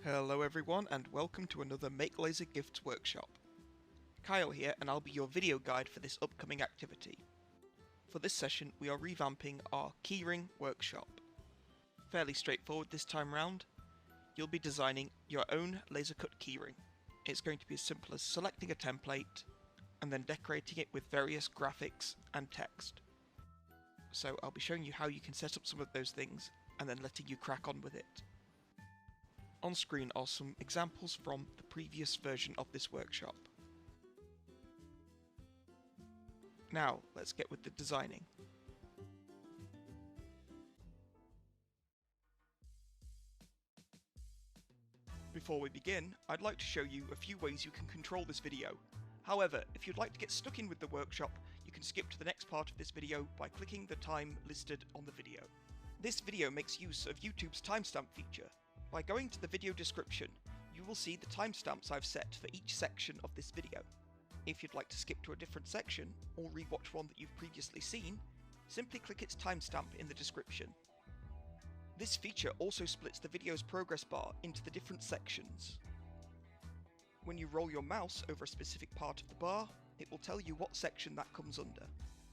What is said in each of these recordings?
Hello everyone and welcome to another Make Laser Gifts workshop. Kyle here and I'll be your video guide for this upcoming activity. For this session we are revamping our keyring workshop. Fairly straightforward this time round. You'll be designing your own laser cut keyring. It's going to be as simple as selecting a template and then decorating it with various graphics and text. So I'll be showing you how you can set up some of those things and then letting you crack on with it. On screen are some examples from the previous version of this workshop. Now, let's get with the designing. Before we begin, I'd like to show you a few ways you can control this video. However, if you'd like to get stuck in with the workshop, you can skip to the next part of this video by clicking the time listed on the video. This video makes use of YouTube's timestamp feature. By going to the video description, you will see the timestamps I've set for each section of this video. If you'd like to skip to a different section, or rewatch one that you've previously seen, simply click its timestamp in the description. This feature also splits the video's progress bar into the different sections. When you roll your mouse over a specific part of the bar, it will tell you what section that comes under.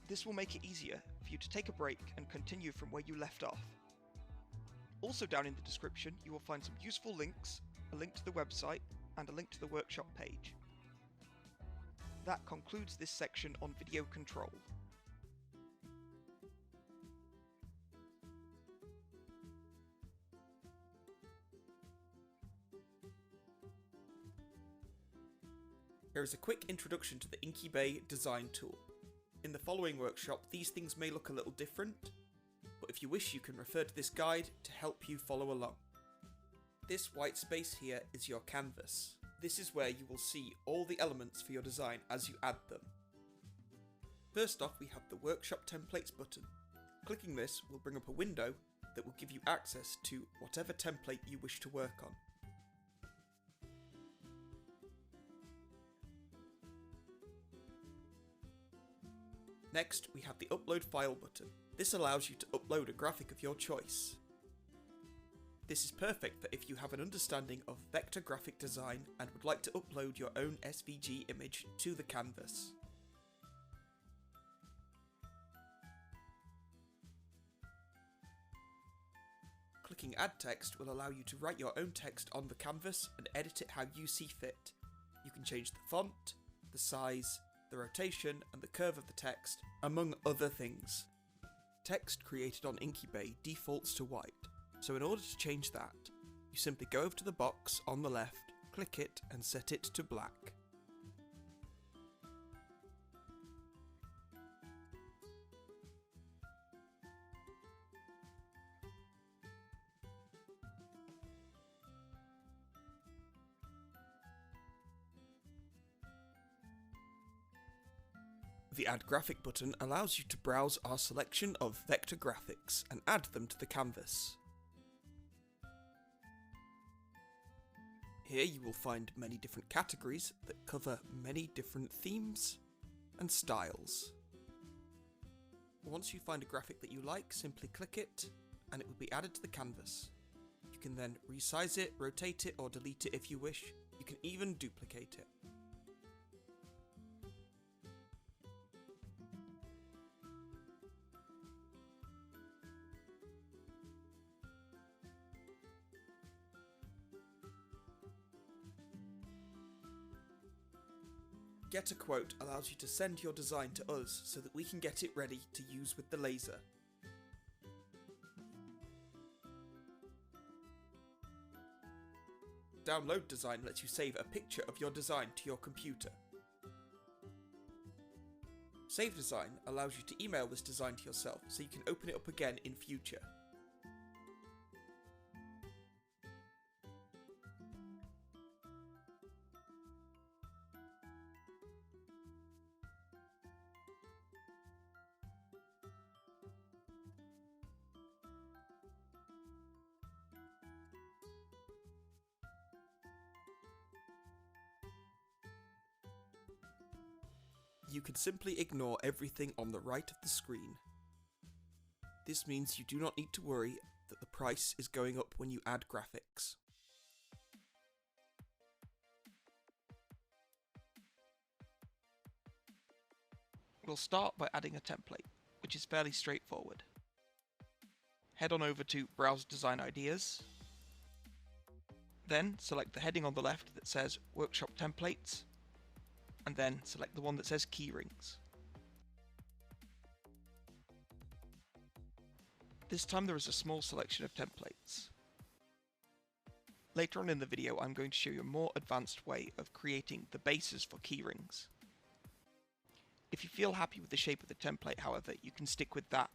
This will make it easier for you to take a break and continue from where you left off. Also down in the description you will find some useful links, a link to the website and a link to the workshop page. That concludes this section on video control. Here is a quick introduction to the Inkybay design tool. In the following workshop these things may look a little different, but if you wish you can refer to this guide to help you follow along. This white space here is your canvas. This is where you will see all the elements for your design as you add them. First off we have the workshop templates button. Clicking this will bring up a window that will give you access to whatever template you wish to work on. Next we have the upload file button. This allows you to upload a graphic of your choice. This is perfect for if you have an understanding of vector graphic design and would like to upload your own SVG image to the canvas. Clicking Add Text will allow you to write your own text on the canvas and edit it how you see fit. You can change the font, the size, the rotation and the curve of the text, among other things. Text created on Inkybay defaults to white, so in order to change that, you simply go over to the box on the left, click it and set it to black. The Add Graphic button allows you to browse our selection of vector graphics and add them to the canvas. Here you will find many different categories that cover many different themes and styles. Once you find a graphic that you like, simply click it and it will be added to the canvas. You can then resize it, rotate it or delete it if you wish. You can even duplicate it. Get a Quote allows you to send your design to us so that we can get it ready to use with the laser. Download Design lets you save a picture of your design to your computer. Save Design allows you to email this design to yourself so you can open it up again in future. You can simply ignore everything on the right of the screen. This means you do not need to worry that the price is going up when you add graphics. We'll start by adding a template, which is fairly straightforward. Head on over to Browse Design Ideas, then select the heading on the left that says Workshop Templates, and then select the one that says Keyrings. This time there is a small selection of templates. Later on in the video I'm going to show you a more advanced way of creating the bases for keyrings. If you feel happy with the shape of the template, however, you can stick with that.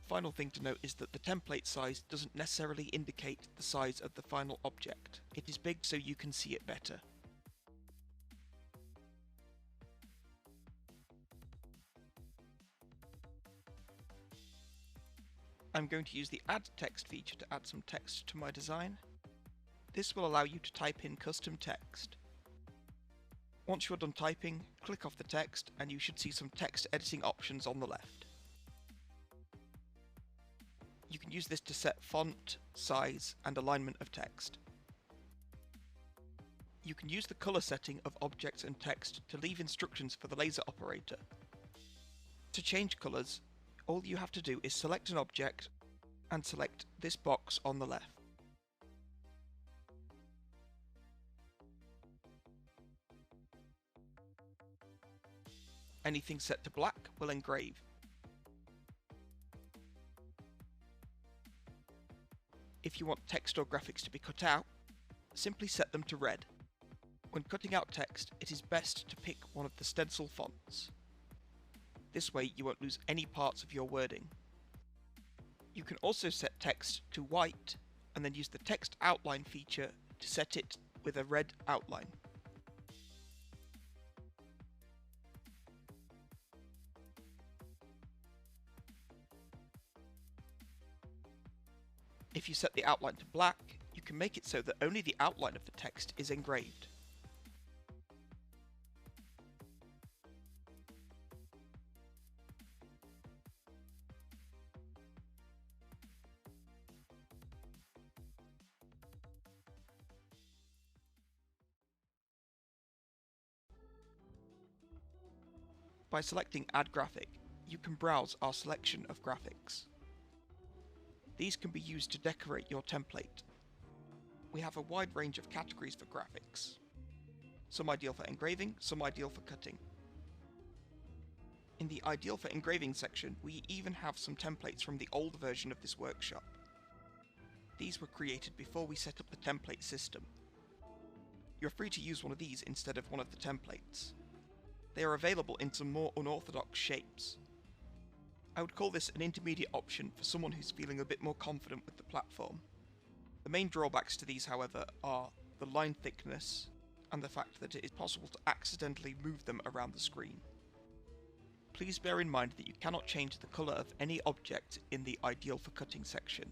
Final thing to note is that the template size doesn't necessarily indicate the size of the final object. It is big so you can see it better. I'm going to use the Add Text feature to add some text to my design. This will allow you to type in custom text. Once you're done typing, click off the text and you should see some text editing options on the left. You can use this to set font, size, and alignment of text. You can use the colour setting of objects and text to leave instructions for the laser operator. To change colours, all you have to do is select an object and select this box on the left. Anything set to black will engrave. If you want text or graphics to be cut out, simply set them to red. When cutting out text, it is best to pick one of the stencil fonts. This way you won't lose any parts of your wording. You can also set text to white and then use the text outline feature to set it with a red outline. If you set the outline to black, you can make it so that only the outline of the text is engraved. By selecting Add Graphic, you can browse our selection of graphics. These can be used to decorate your template. We have a wide range of categories for graphics. Some ideal for engraving, some ideal for cutting. In the ideal for engraving section, we even have some templates from the old version of this workshop. These were created before we set up the template system. You're free to use one of these instead of one of the templates. They are available in some more unorthodox shapes. I would call this an intermediate option for someone who's feeling a bit more confident with the platform. The main drawbacks to these, however, are the line thickness and the fact that it is possible to accidentally move them around the screen. Please bear in mind that you cannot change the colour of any object in the ideal for cutting section.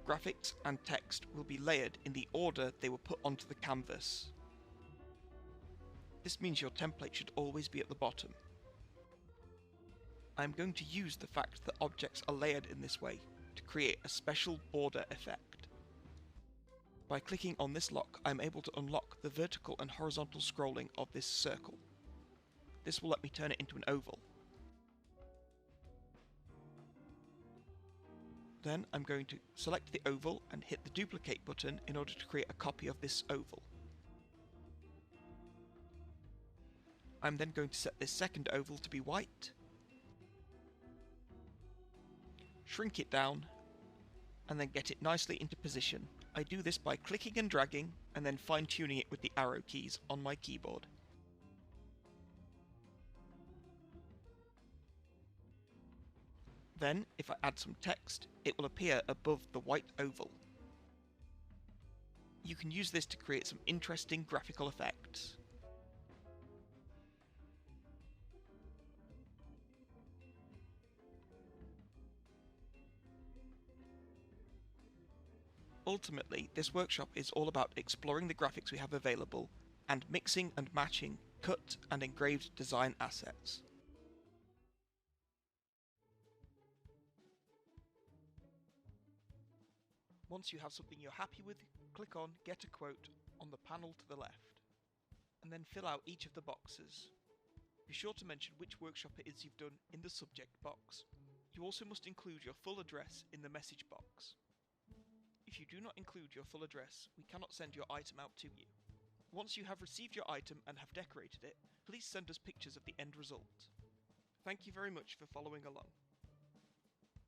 Graphics and text will be layered in the order they were put onto the canvas. This means your template should always be at the bottom. I am going to use the fact that objects are layered in this way to create a special border effect. By clicking on this lock, I am able to unlock the vertical and horizontal scrolling of this circle. This will let me turn it into an oval. Then I'm going to select the oval and hit the duplicate button in order to create a copy of this oval. I'm then going to set this second oval to be white, shrink it down, and then get it nicely into position. I do this by clicking and dragging and then fine-tuning it with the arrow keys on my keyboard. Then, if I add some text, it will appear above the white oval. You can use this to create some interesting graphical effects. Ultimately, this workshop is all about exploring the graphics we have available and mixing and matching cut and engraved design assets. Once you have something you're happy with, click on Get a Quote on the panel to the left, and then fill out each of the boxes. Be sure to mention which workshop it is you've done in the subject box. You also must include your full address in the message box. If you do not include your full address, we cannot send your item out to you. Once you have received your item and have decorated it, please send us pictures of the end result. Thank you very much for following along.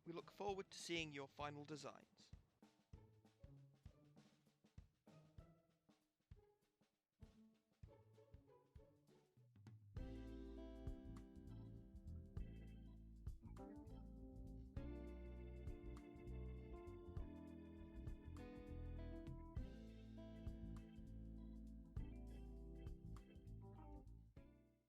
We look forward to seeing your final designs.